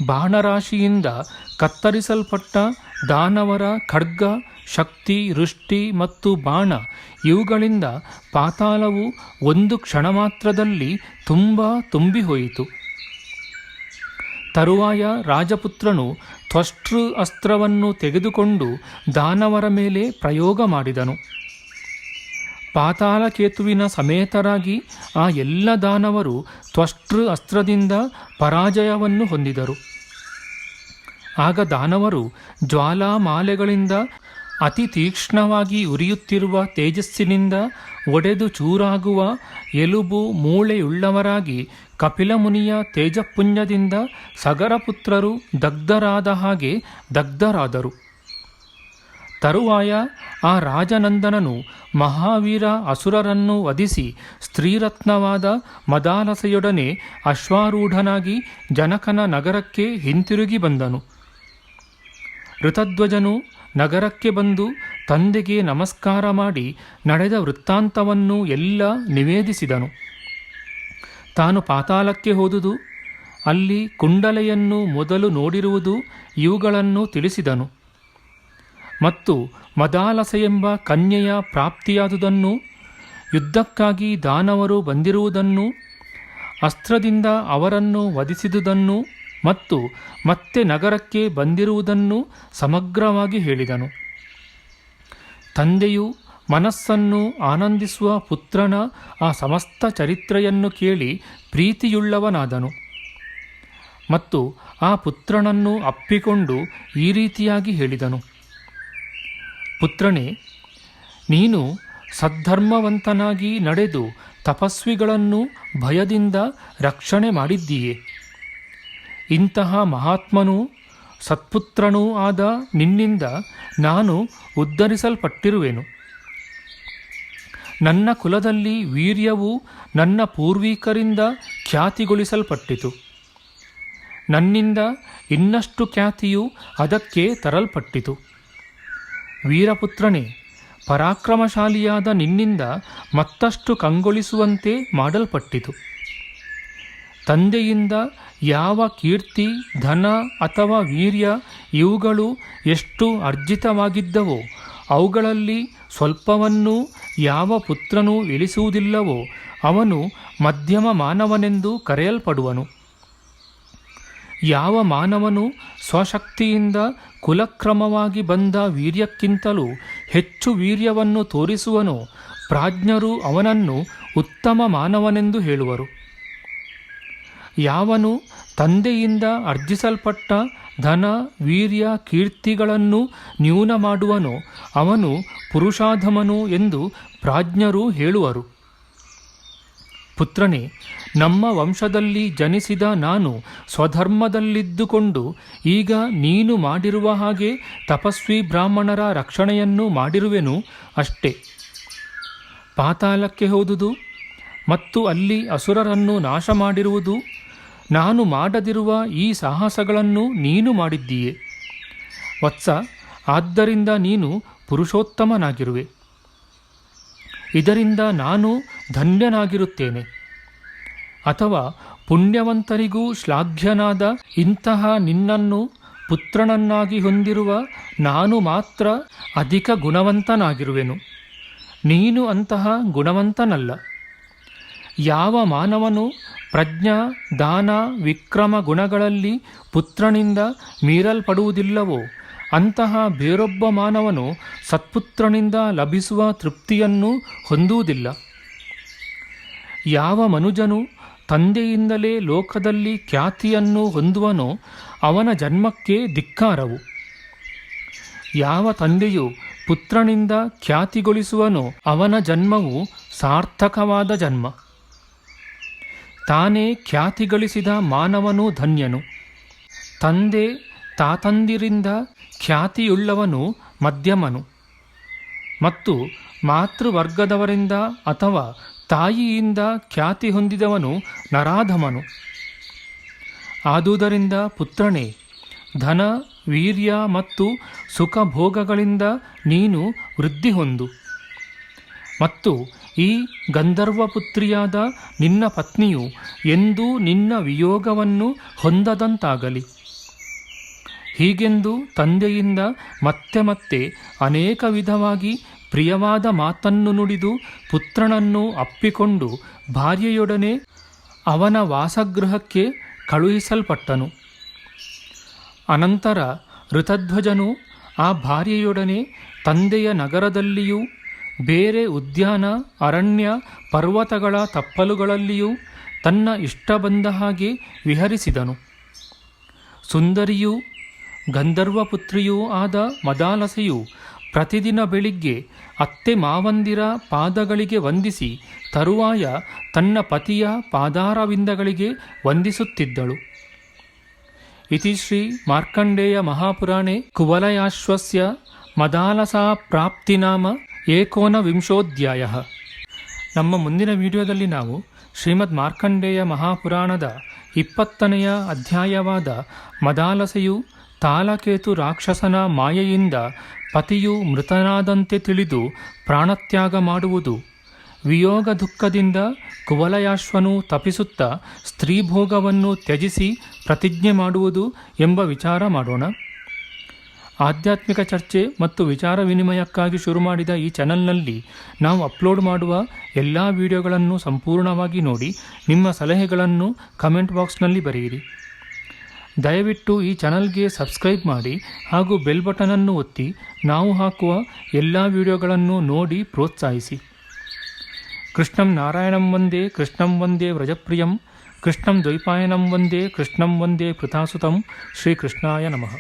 ಬಾಣರಾಶಿಯಿಂದ ಕತ್ತರಿಸಲ್ಪಟ್ಟ ದಾನವರ ಖಡ್ಗ, ಶಕ್ತಿ, ವೃಷ್ಟಿ ಮತ್ತು ಬಾಣ ಇವುಗಳಿಂದ ಪಾತಾಳವು ಒಂದು ಕ್ಷಣ ಮಾತ್ರದಲ್ಲಿ ತುಂಬಿಹೋಯಿತು. ತರುವಾಯ ರಾಜಪುತ್ರನು ತ್ವಷ್ಟೃ ಅಸ್ತ್ರವನ್ನು ತೆಗೆದುಕೊಂಡು ದಾನವರ ಮೇಲೆ ಪ್ರಯೋಗ ಮಾಡಿದನು. ಪಾತಾಳಕೇತುವಿನ ಸಮೇತರಾಗಿ ಆ ಎಲ್ಲ ದಾನವರು ತ್ವಷ್ಟೃ ಅಸ್ತ್ರದಿಂದ ಪರಾಜಯವನ್ನು ಹೊಂದಿದರು. ಆಗ ದಾನವರು ಜ್ವಾಲಾಮಾಲೆಗಳಿಂದ ಅತಿ ತೀಕ್ಷ್ಣವಾಗಿ ಉರಿಯುತ್ತಿರುವ ತೇಜಸ್ಸಿನಿಂದ ಒಡೆದು ಚೂರಾಗುವ ಎಲುಬು ಮೂಳೆಯುಳ್ಳವರಾಗಿ ಕಪಿಲಮುನಿಯ ತೇಜಪುಂಜದಿಂದ ಸಗರಪುತ್ರರು ದಗ್ಧರಾದ ಹಾಗೆ ದಗ್ಧರಾದರು. ತರುವಾಯ ಆ ರಾಜನಂದನನು ಮಹಾವೀರ ಅಸುರರನ್ನು ವಧಿಸಿ ಸ್ತ್ರೀರತ್ನವಾದ ಮದಾಲಸೆಯೊಡನೆ ಅಶ್ವಾರೂಢನಾಗಿ ಜನಕನ ನಗರಕ್ಕೆ ಹಿಂತಿರುಗಿ ಬಂದನು. ಋತಧ್ವಜನು ನಗರಕ್ಕೆ ಬಂದು ತಂದೆಗೆ ನಮಸ್ಕಾರ ಮಾಡಿ ನಡೆದ ವೃತ್ತಾಂತವನ್ನು ಎಲ್ಲ ನಿವೇದಿಸಿದನು. ತಾನು ಪಾತಾಳಕ್ಕೆ ಹೋದುದು, ಅಲ್ಲಿ ಕುಂಡಲೆಯನ್ನು ಮೊದಲು ನೋಡಿರುವುದು ಇವುಗಳನ್ನು ತಿಳಿಸಿದನು. ಮತ್ತು ಮದಾಲಸೆಯೆಂಬ ಕನ್ಯೆಯ ಪ್ರಾಪ್ತಿಯಾದುದನ್ನು, ಯುದ್ಧಕ್ಕಾಗಿ ದಾನವರು ಬಂದಿರುವುದನ್ನು, ಅಸ್ತ್ರದಿಂದ ಅವರನ್ನು ವಧಿಸಿದುದನ್ನು ಮತ್ತು ಮತ್ತೆ ನಗರಕ್ಕೆ ಬಂದಿರುವುದನ್ನು ಸಮಗ್ರವಾಗಿ ಹೇಳಿದನು. ತಂದೆಯು ಮನಸ್ಸನ್ನು ಆನಂದಿಸುವ ಪುತ್ರನ ಆ ಸಮಸ್ತ ಚರಿತ್ರೆಯನ್ನು ಕೇಳಿ ಪ್ರೀತಿಯುಳ್ಳವನಾದನು ಮತ್ತು ಆ ಪುತ್ರನನ್ನು ಅಪ್ಪಿಕೊಂಡು ಈ ರೀತಿಯಾಗಿ ಹೇಳಿದನು: ಪುತ್ರನೇ, ನೀನು ಸದ್ಧರ್ಮವಂತನಾಗಿ ನಡೆದು ತಪಸ್ವಿಗಳನ್ನು ಭಯದಿಂದ ರಕ್ಷಣೆ ಮಾಡಿದ್ದೀಯೆ. ಇಂತಹ ಮಹಾತ್ಮನೂ ಸತ್ಪುತ್ರನೂ ಆದ ನಿನ್ನಿಂದ ನಾನು ಉದ್ಧರಿಸಲ್ಪಟ್ಟಿರುವೆನು. ನನ್ನ ಕುಲದಲ್ಲಿ ವೀರ್ಯವು ನನ್ನ ಪೂರ್ವಿಕರಿಂದ ಖ್ಯಾತಿಗೊಳಿಸಲ್ಪಟ್ಟಿತು. ನನ್ನಿಂದ ಇನ್ನಷ್ಟು ಖ್ಯಾತಿಯು ಅದಕ್ಕೆ ತರಲ್ಪಟ್ಟಿತು. ವೀರಪುತ್ರನೇ, ಪರಾಕ್ರಮಶಾಲಿಯಾದ ನಿನ್ನಿಂದ ಮತ್ತಷ್ಟು ಕಂಗೊಳಿಸುವಂತೆ ಮಾಡಲ್ಪಟ್ಟಿತು. ತಂದೆಯಿಂದ ಯಾವ ಕೀರ್ತಿ, ಧನ ಅಥವಾ ವೀರ್ಯ ಇವುಗಳು ಎಷ್ಟು ಅರ್ಜಿತವಾಗಿದ್ದವೋ ಅವುಗಳಲ್ಲಿ ಸ್ವಲ್ಪವನ್ನೂ ಯಾವ ಪುತ್ರನೂ ಇಳಿಸುವುದಿಲ್ಲವೋ ಅವನು ಮಧ್ಯಮ ಮಾನವನೆಂದು ಕರೆಯಲ್ಪಡುವನು. ಯಾವ ಮಾನವನು ಸ್ವಶಕ್ತಿಯಿಂದ ಕುಲಕ್ರಮವಾಗಿ ಬಂದ ವೀರ್ಯಕ್ಕಿಂತಲೂ ಹೆಚ್ಚು ವೀರ್ಯವನ್ನು ತೋರಿಸುವನೋ ಪ್ರಾಜ್ಞರು ಅವನನ್ನು ಉತ್ತಮ ಮಾನವನೆಂದು ಹೇಳುವರು. ಯಾವನು ತಂದೆಯಿಂದ ಅರ್ಜಿಸಲ್ಪಟ್ಟ ಧನ, ವೀರ್ಯ, ಕೀರ್ತಿಗಳನ್ನು ನ್ಯೂನ ಮಾಡುವನೋ ಅವನು ಪುರುಷಾಧಮನು ಎಂದು ಪ್ರಾಜ್ಞರು ಹೇಳುವರು. ಪುತ್ರನೇ, ನಮ್ಮ ವಂಶದಲ್ಲಿ ಜನಿಸಿದ ನಾನು ಸ್ವಧರ್ಮದಲ್ಲಿದ್ದುಕೊಂಡು ಈಗ ನೀನು ಮಾಡಿರುವ ಹಾಗೆ ತಪಸ್ವಿ ಬ್ರಾಹ್ಮಣರ ರಕ್ಷಣೆಯನ್ನು ಮಾಡಿರುವೆನು ಅಷ್ಟೇ. ಪಾತಾಳಕ್ಕೆ ಹೋದುದು ಮತ್ತು ಅಲ್ಲಿ ಅಸುರರನ್ನು ನಾಶ ಮಾಡಿರುವುದು, ನಾನು ಮಾಡದಿರುವ ಈ ಸಾಹಸಗಳನ್ನು ನೀನು ಮಾಡಿದ್ದೀಯೆ. ವತ್ಸ, ಆದ್ದರಿಂದ ನೀನು ಪುರುಷೋತ್ತಮನಾಗಿರುವೆ. ಇದರಿಂದ ನಾನು ಧನ್ಯನಾಗಿರುತ್ತೇನೆ. ಅಥವಾ ಪುಣ್ಯವಂತರಿಗೂ ಶ್ಲಾಘ್ಯನಾದ ಇಂತಹ ನಿನ್ನನ್ನು ಪುತ್ರನನ್ನಾಗಿ ಹೊಂದಿರುವ ನಾನು ಮಾತ್ರ ಅಧಿಕ ಗುಣವಂತನಾಗಿರುವೆನು. ನೀನು ಅಂತಹ ಗುಣವಂತನಲ್ಲ. ಯಾವ ಮಾನವನು ಪ್ರಜ್ಞಾ, ದಾನ, ವಿಕ್ರಮ ಗುಣಗಳಲ್ಲಿ ಪುತ್ರನಿಂದ ಮೀರಲ್ಪಡುವುದಿಲ್ಲವೋ ಅಂತಹ ಬೇರೊಬ್ಬ ಮಾನವನು ಸತ್ಪುತ್ರನಿಂದ ಲಭಿಸುವ ತೃಪ್ತಿಯನ್ನು ಹೊಂದುವುದಿಲ್ಲ. ಯಾವ ಮನುಜನು ತಂದೆಯಿಂದಲೇ ಲೋಕದಲ್ಲಿ ಖ್ಯಾತಿಯನ್ನು ಹೊಂದುವನೋ ಅವನ ಜನ್ಮಕ್ಕೆ ಧಿಕ್ಕಾರವು. ಯಾವ ತಂದೆಯು ಪುತ್ರನಿಂದ ಖ್ಯಾತಿಗೊಳಿಸುವನೋ ಅವನ ಜನ್ಮವು ಸಾರ್ಥಕವಾದ ಜನ್ಮ. ತಾನೇ ಖ್ಯಾತಿ ಗಳಿಸಿದ ಮಾನವನು ಧನ್ಯನು. ತಂದೆ ತಾತಂದಿರಿಂದ ಖ್ಯಾತಿಯುಳ್ಳವನು ಮಧ್ಯಮನು ಮತ್ತು ಮಾತೃವರ್ಗದವರಿಂದ ಅಥವಾ ತಾಯಿಯಿಂದ ಖ್ಯಾತಿ ಹೊಂದಿದವನು ನರಾಧಮನು. ಆದುದರಿಂದ ಪುತ್ರನೇ, ಧನ, ವೀರ್ಯ ಮತ್ತು ಸುಖ ಭೋಗಗಳಿಂದ ನೀನು ವೃದ್ಧಿ ಹೊಂದು ಮತ್ತು ಈ ಗಂಧರ್ವ ಪುತ್ರಿಯಾದ ನಿನ್ನ ಪತ್ನಿಯು ಎಂದೂ ನಿನ್ನ ವಿಯೋಗವನ್ನು ಹೊಂದದಂತಾಗಲಿ. ಹೀಗೆಂದು ತಂದೆಯಿಂದ ಮತ್ತೆ ಮತ್ತೆ ಅನೇಕ ವಿಧವಾಗಿ ಪ್ರಿಯವಾದ ಮಾತನ್ನು ನುಡಿದು ಪುತ್ರನನ್ನು ಅಪ್ಪಿಕೊಂಡು ಭಾರ್ಯೆಯೊಡನೆ ಅವನ ವಾಸಗೃಹಕ್ಕೆ ಕಳುಹಿಸಲ್ಪಟ್ಟನು. ಅನಂತರ ಋತಧ್ವಜನು ಆ ಭಾರ್ಯೆಯೊಡನೆ ತಂದೆಯ ನಗರದಲ್ಲಿಯೂ ಬೇರೆ ಉದ್ಯಾನ, ಅರಣ್ಯ, ಪರ್ವತಗಳ ತಪ್ಪಲುಗಳಲ್ಲಿಯೂ ತನ್ನ ಇಷ್ಟ ಬಂದ ಹಾಗೆ ವಿಹರಿಸಿದನು. ಸುಂದರಿಯೂ ಗಂಧರ್ವ ಪುತ್ರಿಯೂ ಆದ ಮದಾಲಸೆಯು ಪ್ರತಿದಿನ ಬೆಳಿಗ್ಗೆ ಅತ್ತೆ ಮಾವಂದಿರ ಪಾದಗಳಿಗೆ ವಂದಿಸಿ ತರುವಾಯ ತನ್ನ ಪತಿಯ ಪಾದಾರವಿಂದಗಳಿಗೆ ವಂದಿಸುತ್ತಿದ್ದಳು. ಇತಿ ಶ್ರೀ ಮಾರ್ಕಂಡೇಯ ಮಹಾಪುರಾಣೆ ಕುವಲಯಾಶ್ವಸ್ಯ ಮದಾಲಸಾ ಪ್ರಾಪ್ತಿನಾಮ ಏಕೋನವಿಂಶೋಧ್ಯಾಯ. ನಮ್ಮ ಮುಂದಿನ ವಿಡಿಯೋದಲ್ಲಿ ನಾವು ಶ್ರೀಮದ್ ಮಾರ್ಕಂಡೇಯ ಮಹಾಪುರಾಣದ 20ನೆಯ ಅಧ್ಯಾಯವಾದ ಮದಾಲಸೆಯು ತಾಲಕೇತು ರಾಕ್ಷಸನ ಮಾಯೆಯಿಂದ ಪತಿಯು ಮೃತನಾದಂತೆ ತಿಳಿದು ಪ್ರಾಣತ್ಯಾಗ ಮಾಡುವುದು, ವಿಯೋಗ ದುಃಖದಿಂದ ಕುವಲಯಾಶ್ವನು ತಪಿಸುತ್ತಾ ಸ್ತ್ರೀಭೋಗವನ್ನು ತ್ಯಜಿಸಿ ಪ್ರತಿಜ್ಞೆ ಮಾಡುವುದು ಎಂಬ ವಿಚಾರ ಮಾಡೋಣ. ಆಧ್ಯಾತ್ಮಿಕ ಚರ್ಚೆ ಮತ್ತು ವಿಚಾರ ವಿನಿಮಯಕ್ಕಾಗಿ ಶುರು ಮಾಡಿದ ಈ ಚಾನಲ್ನಲ್ಲಿ ನಾವು ಅಪ್ಲೋಡ್ ಮಾಡುವ ಎಲ್ಲ ವಿಡಿಯೋಗಳನ್ನು ಸಂಪೂರ್ಣವಾಗಿ ನೋಡಿ ನಿಮ್ಮ ಸಲಹೆಗಳನ್ನು ಕಮೆಂಟ್ ಬಾಕ್ಸ್ನಲ್ಲಿ ಬರೆಯಿರಿ. ದಯವಿಟ್ಟು ಈ ಚಾನಲ್ಗೆ ಸಬ್ಸ್ಕ್ರೈಬ್ ಮಾಡಿ ಹಾಗೂ ಬೆಲ್ ಬಟನನ್ನು ಒತ್ತಿ ನಾವು ಹಾಕುವ ಎಲ್ಲ ವಿಡಿಯೋಗಳನ್ನು ನೋಡಿ ಪ್ರೋತ್ಸಾಹಿಸಿ. ಕೃಷ್ಣಂ ನಾರಾಯಣಂ ವಂದೇ ಕೃಷ್ಣಂ ವಂದೇ ವ್ರಜಪ್ರಿಯಂ ಕೃಷ್ಣಂ ದ್ವೈಪಾಯನಂ ವಂದೇ ಕೃಷ್ಣಂ ವಂದೇ ಕೃತಾಸುತಂ. ಶ್ರೀಕೃಷ್ಣಾಯ ನಮಃ.